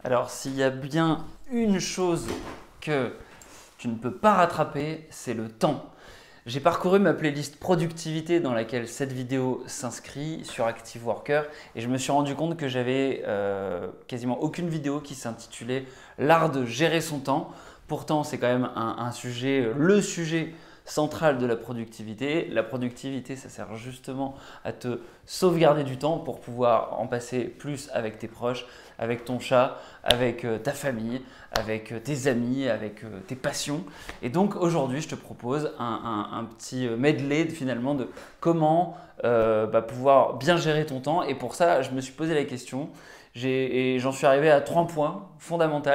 Alors, s'il y a bien une chose que tu ne peux pas rattraper, c'est le temps. J'ai parcouru ma playlist productivité dans laquelle cette vidéo s'inscrit sur Active Worker et je me suis rendu compte que j'avais quasiment aucune vidéo qui s'intitulait l'art de gérer son temps. Pourtant, c'est quand même un sujet, le sujet central de la productivité. La productivité, ça sert justement à te sauvegarder du temps pour pouvoir en passer plus avec tes proches, avec ton chat, avec ta famille, avec tes amis, avec tes passions. Et donc aujourd'hui, je te propose un petit medley finalement de comment pouvoir bien gérer ton temps. Et pour ça, je me suis posé la question et j'en suis arrivé à 3 points fondamentaux.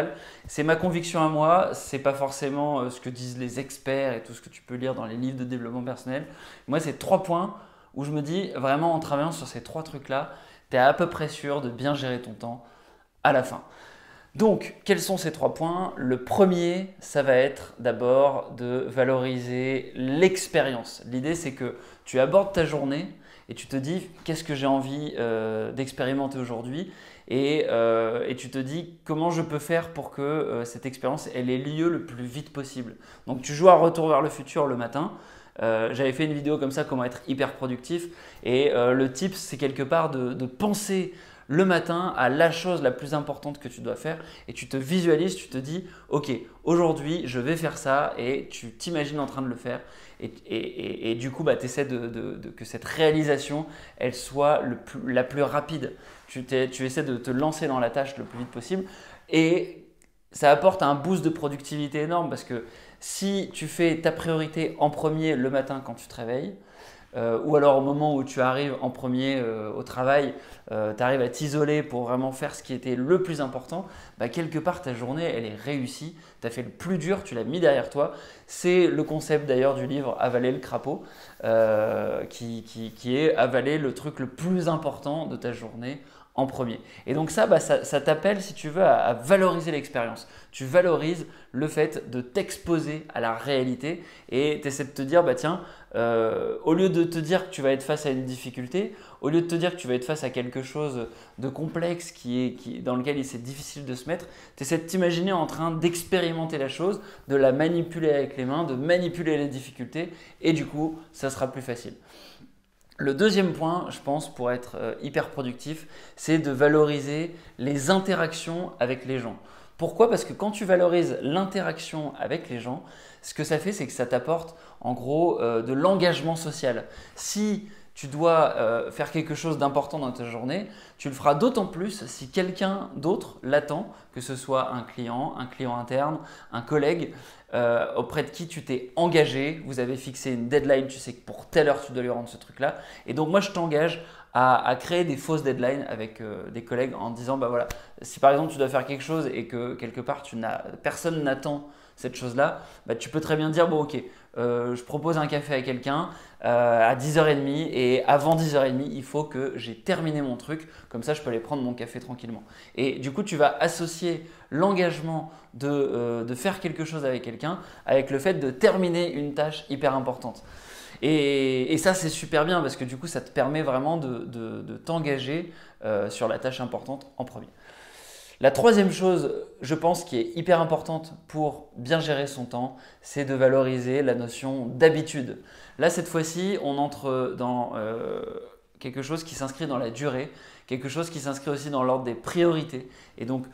C'est ma conviction à moi, c'est pas forcément ce que disent les experts et tout ce que tu peux lire dans les livres de développement personnel. Moi, c'est 3 points où je me dis vraiment en travaillant sur ces 3 trucs-là, tu es à peu près sûr de bien gérer ton temps à la fin. Donc, quels sont ces 3 points? Le premier, ça va être d'abord de valoriser l'expérience. L'idée, c'est que tu abordes ta journée et tu te dis qu'est-ce que j'ai envie d'expérimenter aujourd'hui et tu te dis comment je peux faire pour que cette expérience elle ait lieu le plus vite possible. Donc, tu joues à Retour vers le futur le matin. J'avais fait une vidéo comme ça, comment être hyper productif. Et le tip, c'est quelque part de penser le matin à la chose la plus importante que tu dois faire et tu te visualises, tu te dis ok, aujourd'hui je vais faire ça et tu t'imagines en train de le faire et du coup tu essaies que cette réalisation elle soit la plus rapide. Tu essaies de te lancer dans la tâche le plus vite possible et ça apporte un boost de productivité énorme parce que si tu fais ta priorité en premier le matin quand tu te réveilles, ou alors au moment où tu arrives en premier au travail, tu arrives à t'isoler pour vraiment faire ce qui était le plus important, quelque part ta journée elle est réussie, tu as fait le plus dur, tu l'as mis derrière toi. C'est le concept d'ailleurs du livre Avaler le crapaud, qui est avaler le truc le plus important de ta journée en premier. Et donc ça t'appelle, si tu veux, à valoriser l'expérience. Tu valorises le fait de t'exposer à la réalité et tu essaies de te dire, tiens, au lieu de te dire que tu vas être face à une difficulté, au lieu de te dire que tu vas être face à quelque chose de complexe dans lequel c'est difficile de se mettre, tu essaies de t'imaginer en train d'expérimenter la chose, de la manipuler avec les mains, de manipuler les difficultés et du coup, ça sera plus facile. Le deuxième point, je pense, pour être hyper productif, c'est de valoriser les interactions avec les gens. Pourquoi? Parce que quand tu valorises l'interaction avec les gens, ce que ça fait, c'est que ça t'apporte en gros de l'engagement social. Si tu dois faire quelque chose d'important dans ta journée, tu le feras d'autant plus si quelqu'un d'autre l'attend, que ce soit un client interne, un collègue, auprès de qui tu t'es engagé, vous avez fixé une deadline, tu sais que pour telle heure tu dois lui rendre ce truc-là. Et donc moi je t'engage à créer des fausses deadlines avec des collègues en disant voilà, si par exemple tu dois faire quelque chose et que quelque part personne n'attend cette chose-là, tu peux très bien dire bon ok, je propose un café à quelqu'un à 10h30 et avant 10h30 il faut que j'ai terminé mon truc, comme ça je peux aller prendre mon café tranquillement. Et du coup tu vas associer l'engagement de faire quelque chose avec quelqu'un avec le fait de terminer une tâche hyper importante. Et ça c'est super bien parce que du coup ça te permet vraiment de t'engager sur la tâche importante en premier. La troisième chose, je pense, qui est hyper importante pour bien gérer son temps, c'est de valoriser la notion d'habitude. Là, cette fois-ci, on entre dans quelque chose qui s'inscrit dans la durée, quelque chose qui s'inscrit aussi dans l'ordre des priorités. Et donc,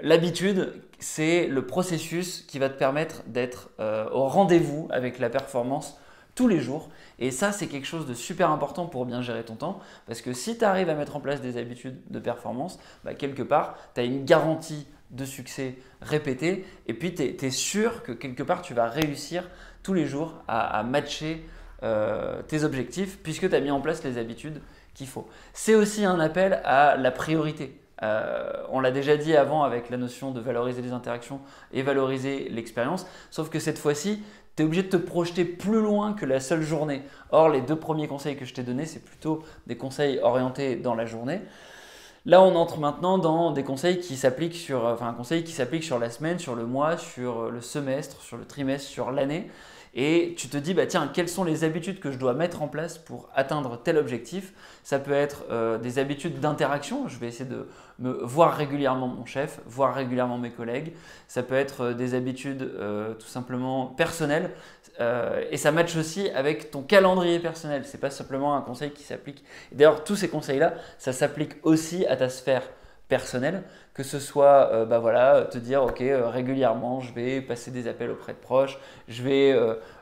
l'habitude, c'est le processus qui va te permettre d'être au rendez-vous avec la performance tous les jours. Et ça, c'est quelque chose de super important pour bien gérer ton temps. Parce que si tu arrives à mettre en place des habitudes de performance, quelque part, tu as une garantie de succès répétée. Et puis, tu es sûr que quelque part, tu vas réussir tous les jours à matcher tes objectifs puisque tu as mis en place les habitudes qu'il faut. C'est aussi un appel à la priorité. On l'a déjà dit avant avec la notion de valoriser les interactions et valoriser l'expérience. Sauf que cette fois-ci, tu es obligé de te projeter plus loin que la seule journée. Or, les 2 premiers conseils que je t'ai donnés, c'est plutôt des conseils orientés dans la journée. Là, on entre maintenant dans des conseils qui s'appliquent sur, un conseil qui s'applique sur la semaine, sur le mois, sur le semestre, sur le trimestre, sur l'année. et tu te dis, bah, tiens, quelles sont les habitudes que je dois mettre en place pour atteindre tel objectif. Ça peut être des habitudes d'interaction. Je vais essayer de me voir régulièrement mon chef, voir régulièrement mes collègues. Ça peut être des habitudes tout simplement personnelles. Et ça matche aussi avec ton calendrier personnel. Ce n'est pas simplement un conseil qui s'applique. D'ailleurs, tous ces conseils-là, ça s'applique aussi à ta sphère personnelle, que ce soit bah voilà, te dire ok, régulièrement je vais passer des appels auprès de proches, je vais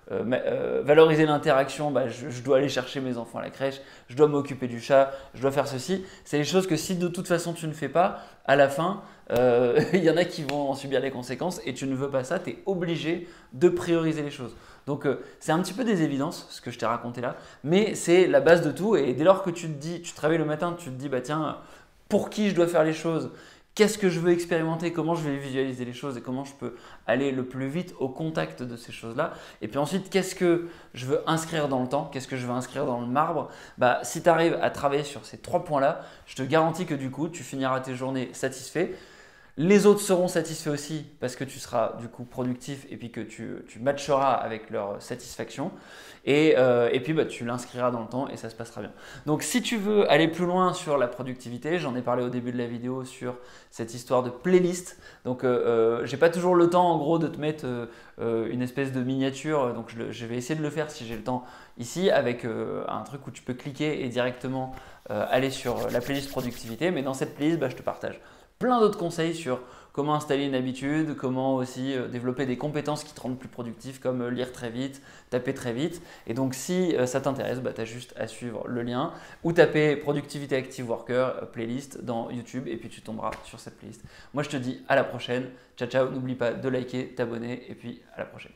valoriser l'interaction, bah, je dois aller chercher mes enfants à la crèche, je dois m'occuper du chat, je dois faire ceci. C'est des choses que si de toute façon tu ne fais pas, à la fin, il y en a qui vont en subir les conséquences et tu ne veux pas ça, tu es obligé de prioriser les choses. Donc c'est un petit peu des évidences ce que je t'ai raconté là, mais c'est la base de tout et dès lors que tu te dis, tu travailles le matin, tu te dis bah tiens, pour qui je dois faire les choses, qu'est-ce que je veux expérimenter, comment je vais visualiser les choses et comment je peux aller le plus vite au contact de ces choses-là. Et puis ensuite, qu'est-ce que je veux inscrire dans le temps, qu'est-ce que je veux inscrire dans le marbre. Bah, si tu arrives à travailler sur ces 3 points-là, je te garantis que du coup, tu finiras tes journées satisfait. Les autres seront satisfaits aussi parce que tu seras du coup productif et puis que tu matcheras avec leur satisfaction. Et puis bah, tu l'inscriras dans le temps et ça se passera bien. Donc si tu veux aller plus loin sur la productivité, j'en ai parlé au début de la vidéo sur cette histoire de playlist. Donc j'ai pas toujours le temps en gros de te mettre une espèce de miniature. Donc je vais essayer de le faire si j'ai le temps ici avec un truc où tu peux cliquer et directement aller sur la playlist productivité. Mais dans cette playlist, bah, je te partage plein d'autres conseils sur comment installer une habitude, comment aussi développer des compétences qui te rendent plus productif comme lire très vite, taper très vite. Et donc si ça t'intéresse, bah, tu as juste à suivre le lien ou taper Productivité Active Worker playlist dans YouTube et puis tu tomberas sur cette playlist. Moi je te dis à la prochaine, ciao ciao, n'oublie pas de liker, t'abonner et puis à la prochaine.